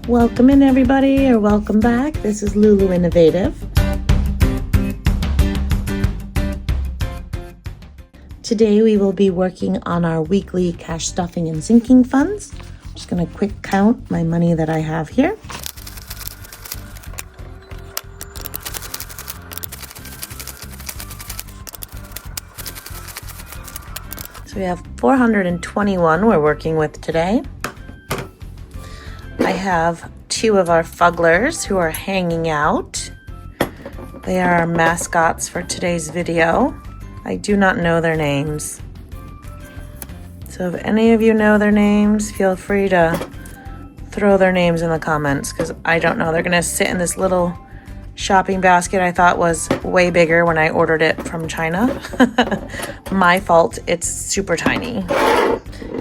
Welcome in everybody, or welcome back. This is Lulu Innovative. Today we will be working on our weekly cash stuffing and sinking funds. I'm just going to quick count my money that I have here. So we have 421 we're working with today. I have two of our fugglers who are hanging out. They are our mascots for today's video. I do not know their names. So if any of you know their names, feel free to throw their names in the comments because I don't know. They're gonna sit in this little shopping basket I thought was way bigger when I ordered it from China. My fault, it's super tiny.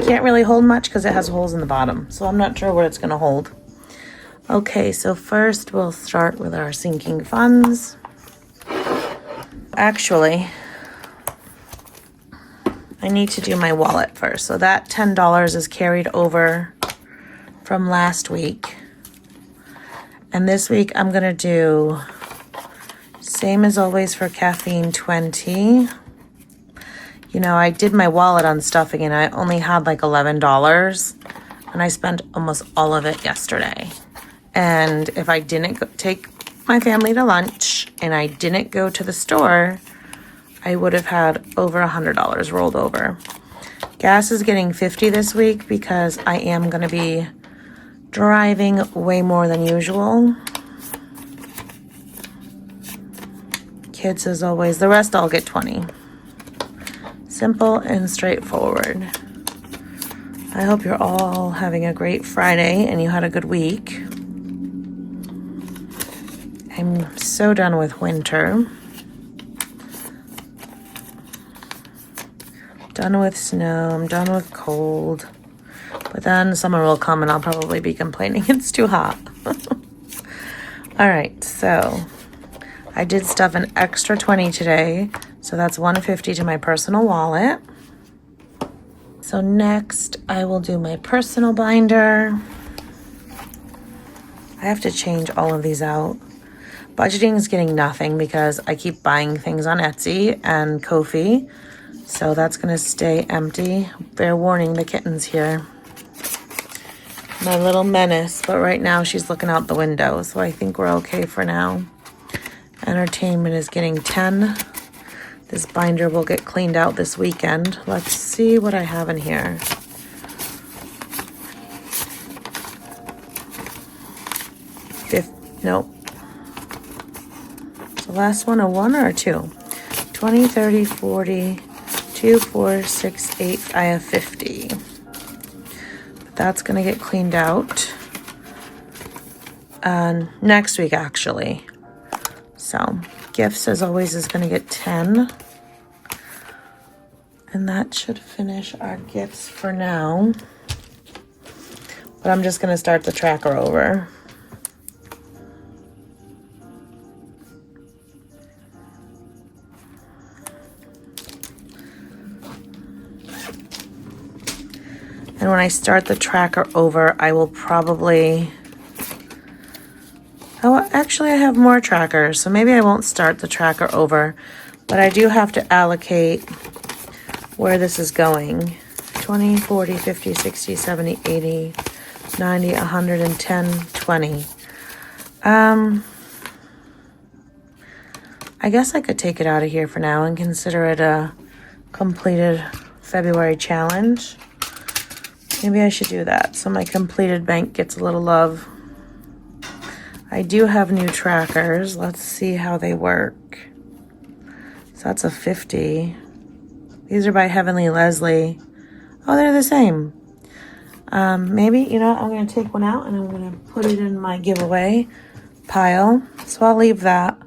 Can't really hold much because it has holes in the bottom, so I'm not sure what it's gonna hold. Okay, so first we'll start with our sinking funds. Actually, I need to do my wallet first. So that $10 is carried over from last week. And this week I'm gonna do, same as always for caffeine, 20. You know, I did my wallet on stuffing and I only had like $11 and I spent almost all of it yesterday. And if I didn't take my family to lunch and I didn't go to the store, I would have had over $100 rolled over. Gas is getting 50 this week because I am gonna be driving way more than usual. Kids as always, the rest I'll get 20. Simple and straightforward. I hope you're all having a great Friday and you had a good week. I'm so done with winter. Done with snow, I'm done with cold. But then summer will come and I'll probably be complaining it's too hot. All right, so I did stuff an extra 20 today. So that's $150 to my personal wallet. So next I will do my personal binder. I have to change all of these out. Budgeting is getting nothing because I keep buying things on Etsy and Ko-fi. So that's gonna stay empty. Fair warning, the kitten's here. My little menace, but right now she's looking out the window. So I think we're okay for now. Entertainment is getting 10. This binder will get cleaned out this weekend. Let's see what I have in here. Nope. The last one, a 1 or a 2? 20, 30, 40, 2, 4, 6, 8. I have 50. But that's gonna get cleaned out next week, actually. So gifts, as always, is gonna get 10. And that should finish our gifts for now. But I'm just gonna start the tracker over. And when I start the tracker over, I will probably, oh, actually I have more trackers, so maybe I won't start the tracker over, but I do have to allocate where this is going. 20, 40, 50, 60, 70, 80, 90, 110, 20. I guess I could take it out of here for now and consider it a completed February challenge. Maybe I should do that so my completed bank gets a little love. I do have new trackers. Let's see how they work. So that's a 50. These are by Heavenly Leslie. Oh, they're the same. Maybe, you know, I'm going to take one out and I'm going to put it in my giveaway pile. So I'll leave that.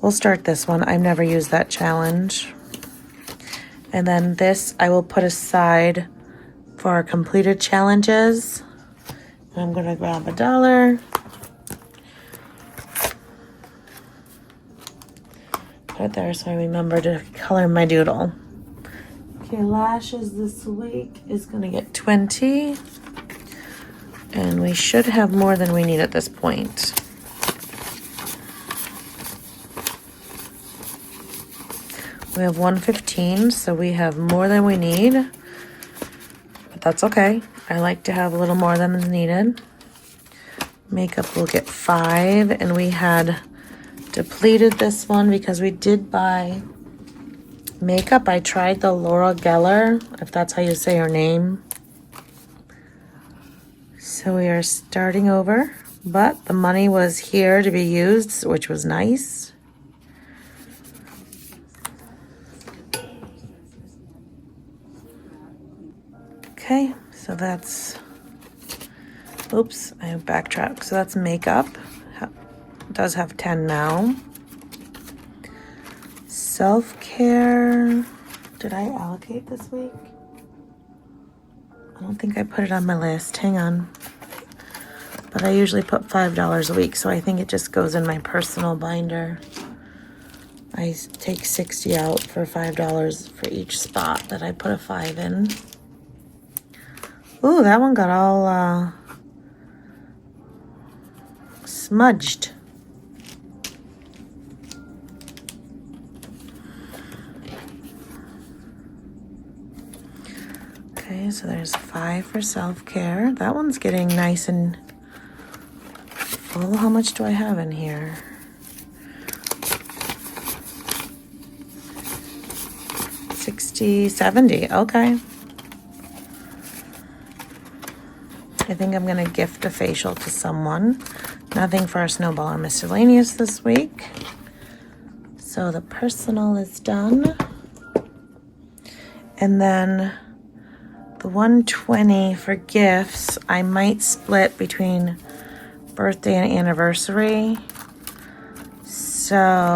We'll start this one. I've never used that challenge. And then this I will put aside for our completed challenges. And I'm going to grab $1. Put it there so I remember to color my doodle. Okay, lashes this week is going to get 20. And we should have more than we need at this point. We have 115, so we have more than we need. But that's okay. I like to have a little more than is needed. Makeup will get 5, and we had depleted this one because we did buy makeup. I tried the Laura Geller, if that's how you say her name. So we are starting over, but the money was here to be used, which was nice. Okay, so that's, oops, I backtracked. So that's makeup. It does have 10 now. Self-care, did I allocate this week? I don't think I put it on my list, hang on. But I usually put $5 a week, so I think it just goes in my personal binder. I take 60 out for $5 for each spot that I put a 5 in. Ooh, that one got all smudged. Okay, so there's 5 for self-care. That one's getting nice and full. How much do I have in here? $60, $70, okay. I think I'm gonna gift a facial to someone. Nothing for a snowball or miscellaneous this week. So the personal is done. And then the 120 for gifts, I might split between birthday and anniversary. So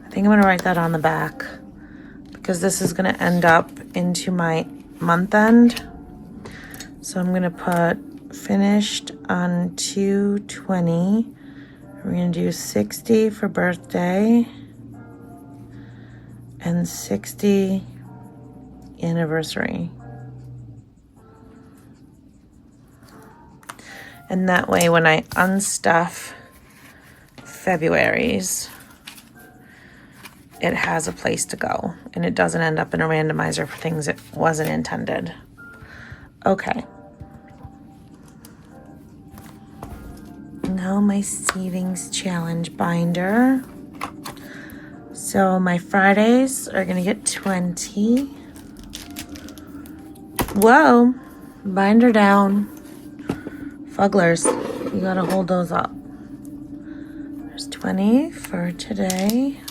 I think I'm gonna write that on the back because this is gonna end up into my month end. So I'm gonna put finished on 220. We're gonna do 60 for birthday and 60 anniversary. And that way when I unstuff February's, it has a place to go and it doesn't end up in a randomizer for things it wasn't intended. Okay. Now my savings challenge binder. So my Fridays are gonna get 20. Whoa, binder down. Fugglers, you gotta hold those up. There's 20 for today.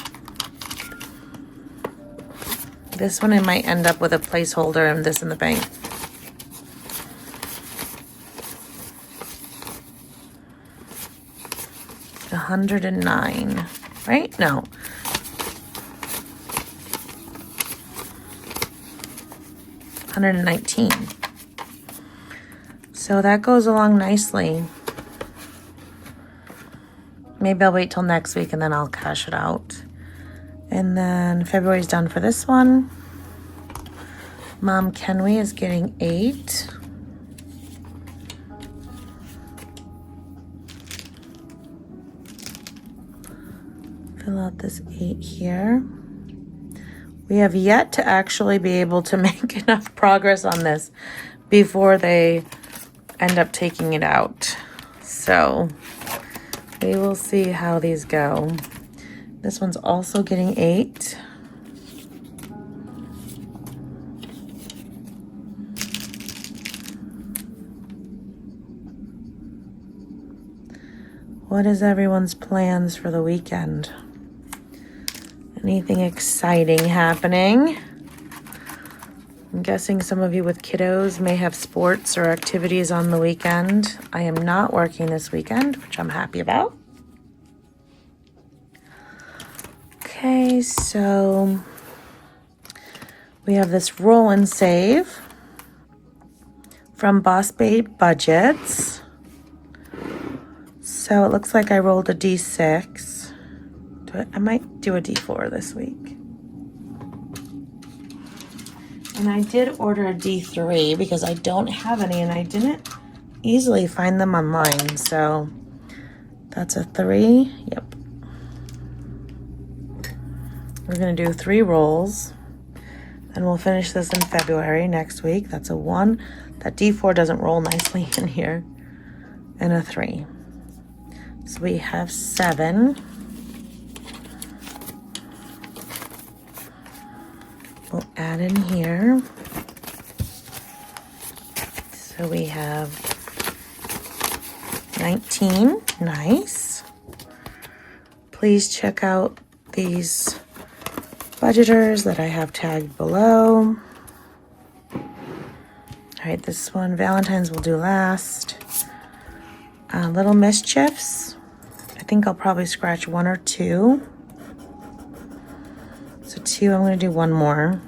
This one I might end up with a placeholder and this in the bank. $109, right? No. $119. So that goes along nicely. Maybe I'll wait till next week and then I'll cash it out. And then February's done for this one. Mom Kenway is getting 8. Fill out this 8 here. We have yet to actually be able to make enough progress on this before they end up taking it out. So we will see how these go. This one's also getting 8. What is everyone's plans for the weekend? Anything exciting happening? I'm guessing some of you with kiddos may have sports or activities on the weekend. I am not working this weekend, which I'm happy about. Okay, so we have this roll and save from Boss Babe Budgets. So it looks like I rolled a D6. I might do a D4 this week. And I did order a D3 because I don't have any and I didn't easily find them online. So that's a 3. Yep. We're going to do 3 rolls. And we'll finish this in February next week. That's a 1. That D4 doesn't roll nicely in here. And a 3. So we have 7. We'll add in here. So we have 19. Nice. Please check out these budgeters that I have tagged below. All right, this one, Valentine's, will do last. Little Mischiefs. I think I'll probably scratch 1 or 2. So 2, I'm going to do 1 more.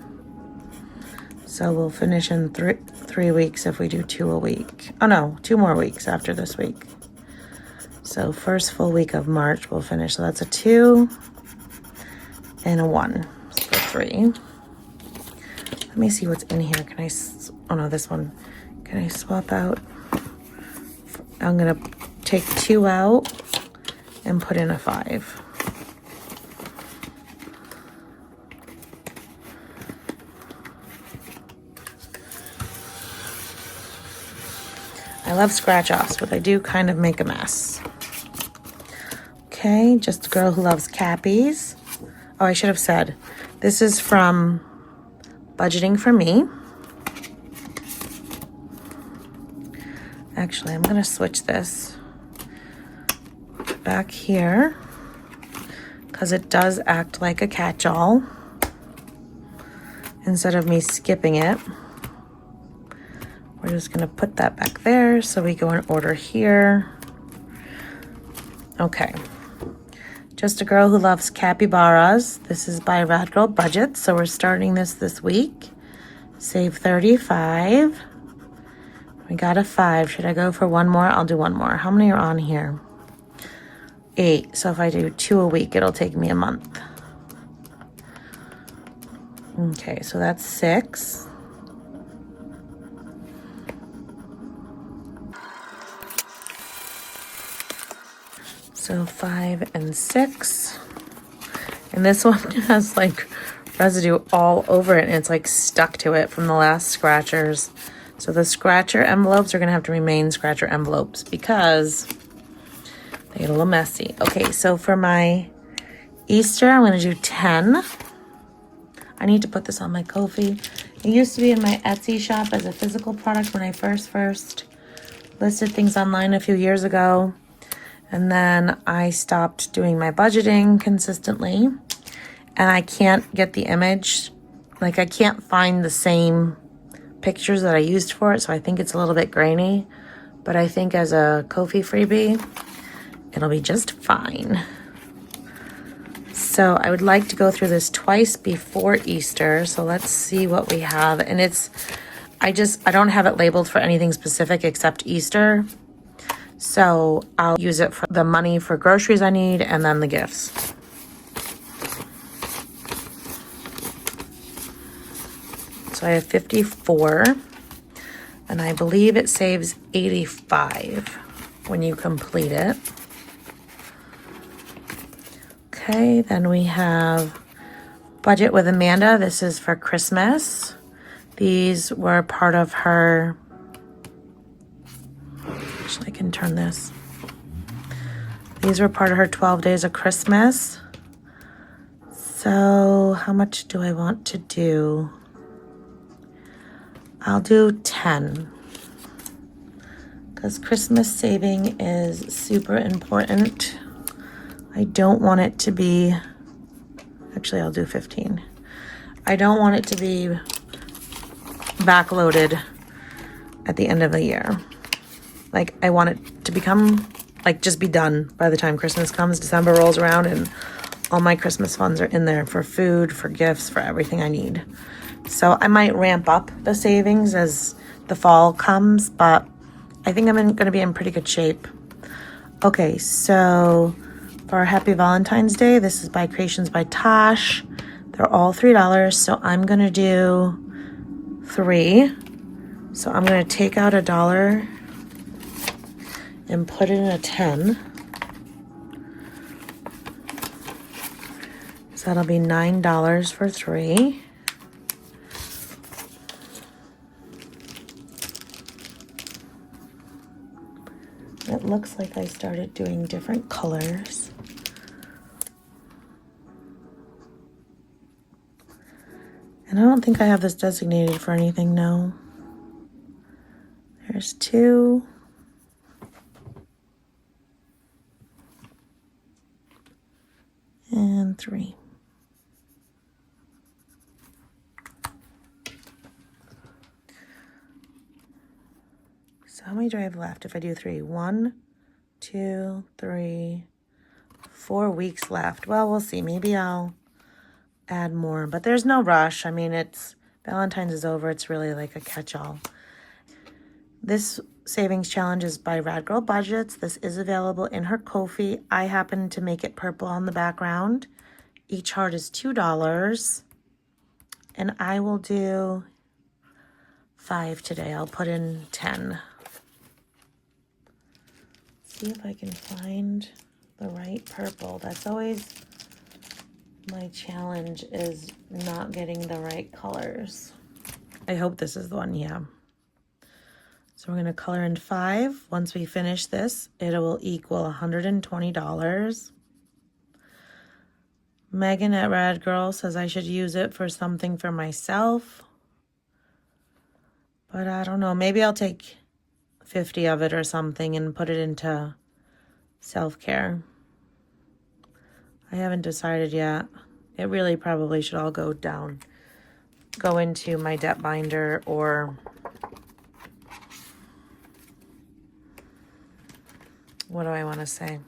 So we'll finish in 3 weeks if we do 2 a week. Oh no, 2 more weeks after this week. So first full week of March we'll finish. So that's a 2 and a 1. So 3. Let me see what's in here. Can I, oh no, this one. Can I swap out? I'm going to take 2 out and put in a 5. I love scratch offs, but I do kind of make a mess. Okay, just a girl who loves cappies. Oh, I should have said, this is from Budgeting for Me. Actually, I'm going to switch this back here because it does act like a catch-all instead of me skipping it. We're just going to put that back there so we go in order here. Okay. Just a Girl Who Loves Capybaras. This is by Rad Girl Budget. So we're starting this week. Save 35. We got a 5. Should I go for 1 more? I'll do 1 more. How many are on here? 8. So if I do 2 a week, it'll take me a month. Okay, so that's 6. So 5 and 6. And this one has like residue all over it and it's like stuck to it from the last scratchers. So the scratcher envelopes are going to have to remain scratcher envelopes because they get a little messy. Okay, so for my Easter, I'm going to do 10. I need to put this on my Ko-fi. It used to be in my Etsy shop as a physical product when I first listed things online a few years ago. And then I stopped doing my budgeting consistently. And I can't get the image. Like I can't find the same pictures that I used for it. So I think it's a little bit grainy. But I think as a Ko-fi freebie, it'll be just fine. So I would like to go through this twice before Easter. So let's see what we have. And it's, I don't have it labeled for anything specific except Easter. So I'll use it for the money for groceries I need and then the gifts. So I have 54 and I believe it saves 85 when you complete it. Okay, then we have Budget with Amanda. This is for Christmas. These were part of her, actually I can turn this. These were part of her 12 days of Christmas. So how much do I want to do? I'll do 10. Because Christmas saving is super important. I don't want it to be, actually I'll do 15. I don't want it to be backloaded at the end of the year. Like I want it to become, like just be done by the time Christmas comes, December rolls around and all my Christmas funds are in there for food, for gifts, for everything I need. So I might ramp up the savings as the fall comes, but I think I'm going to be in pretty good shape. Okay, so for our Happy Valentine's Day, this is by Creations by Tosh. They're all $3, so I'm going to do 3. So I'm going to take out $1 and put it in a 10. So that'll be $9 for 3. It looks like I started doing different colors. And I don't think I have this designated for anything, no. There's 2. And 3. So how many do I have left if I do 3? 1, 2, 3, 4 weeks left. Well, we'll see. Maybe I'll add more, but there's no rush. I mean, it's Valentine's is over. It's really like a catch-all. This savings challenge is by Rad Girl Budgets. This is available in her Ko-fi. I happen to make it purple on the background. Each heart is $2. And I will do 5 today. I'll put in 10. See if I can find the right purple. That's always my challenge, is not getting the right colors. I hope this is the one, yeah. So we're going to color in 5. Once we finish this, it will equal $120. Megan at Rad Girl says I should use it for something for myself. But I don't know. Maybe I'll take 50 of it or something and put it into self-care. I haven't decided yet. It really probably should all go into my debt binder, or what do I want to say?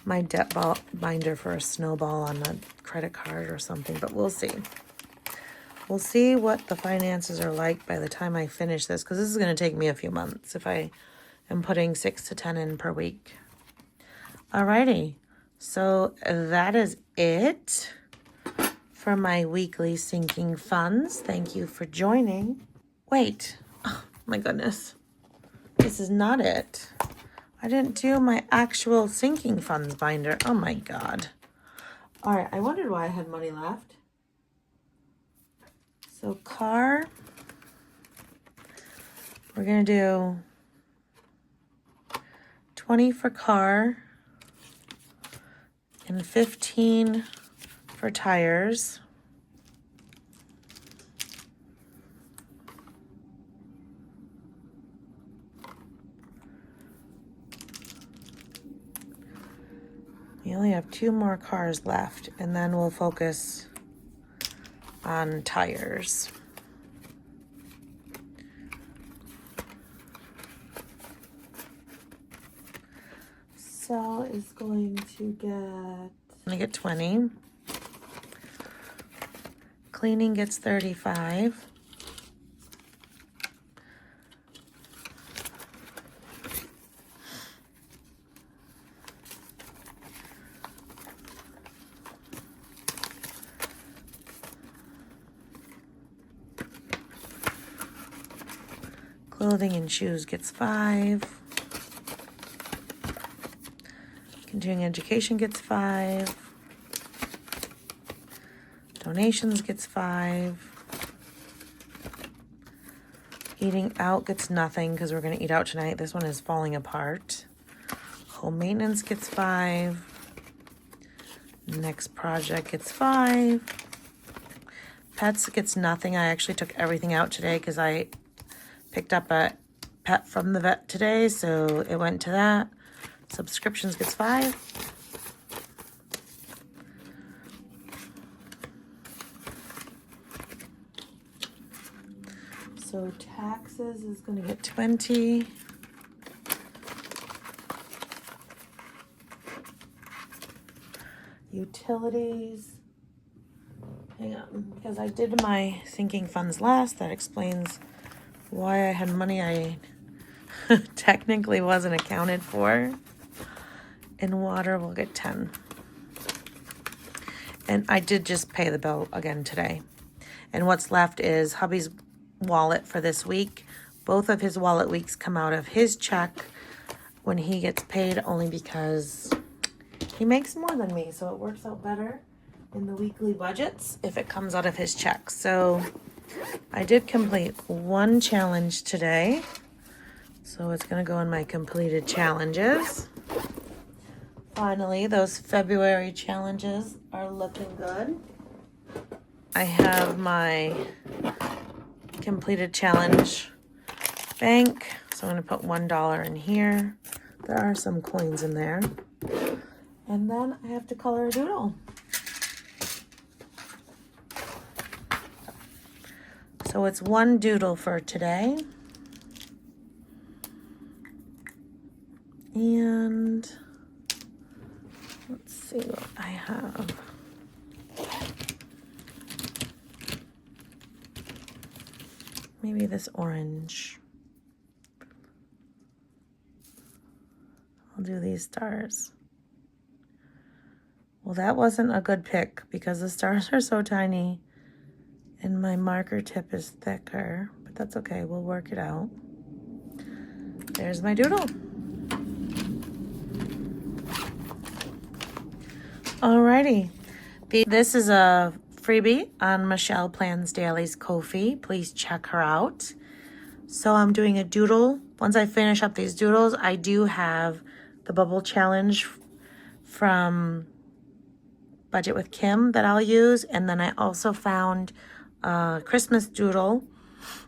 My debt binder for a snowball on a credit card or something, but we'll see. We'll see what the finances are like by the time I finish this, because this is going to take me a few months if I am putting 6 to 10 in per week. Alrighty, so that is it for my weekly sinking funds. Thank you for joining. Wait, oh my goodness. This is not it. I didn't do my actual sinking funds binder. Oh my God. All right, I wondered why I had money left. So car, we're gonna do 20 for car and 15 for tires. We only have 2 more cars left, and then we'll focus on tires. Sal is going to get 20. Cleaning gets 35. Clothing and shoes gets 5. Continuing education gets 5. Donations gets 5. Eating out gets nothing because we're going to eat out tonight. This one is falling apart. Home maintenance gets 5. Next project gets 5. Pets gets nothing. I actually took everything out today because I picked up a pet from the vet today, so it went to that. Subscriptions gets 5. So taxes is going to get 20. Utilities. Hang on, because I did my sinking funds last. That explains why I had money I technically wasn't accounted for. And water will get 10. And I did just pay the bill again today. And what's left is hubby's wallet for this week. Both of his wallet weeks come out of his check when he gets paid, only because he makes more than me, so it works out better in the weekly budgets if it comes out of his check. So I did complete one challenge today, so it's going to go in my completed challenges. Finally, those February challenges are looking good. I have my completed challenge bank, so I'm going to put $1 in here. There are some coins in there. And then I have to color a doodle. So it's one doodle for today. And let's see what I have. Maybe this orange. I'll do these stars. Well, that wasn't a good pick because the stars are so tiny and my marker tip is thicker, but that's okay. We'll work it out. There's my doodle. Alrighty. This is a freebie on Michelle Plans Daily's Ko-fi. Please check her out. So I'm doing a doodle. Once I finish up these doodles, I do have the bubble challenge from Budget with Kim that I'll use. And then I also found a Christmas doodle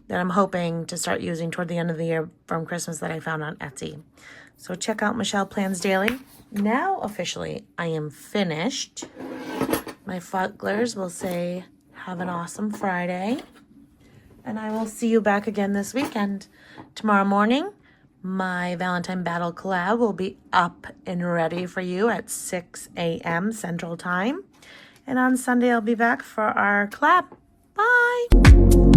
that I'm hoping to start using toward the end of the year from Christmas that I found on Etsy. So check out Michelle Plans Daily. Now, officially, I am finished. My fugglers will say, have an awesome Friday. And I will see you back again this weekend. Tomorrow morning, my Valentine Battle collab will be up and ready for you at 6 a.m. Central Time. And on Sunday, I'll be back for our collab. Bye!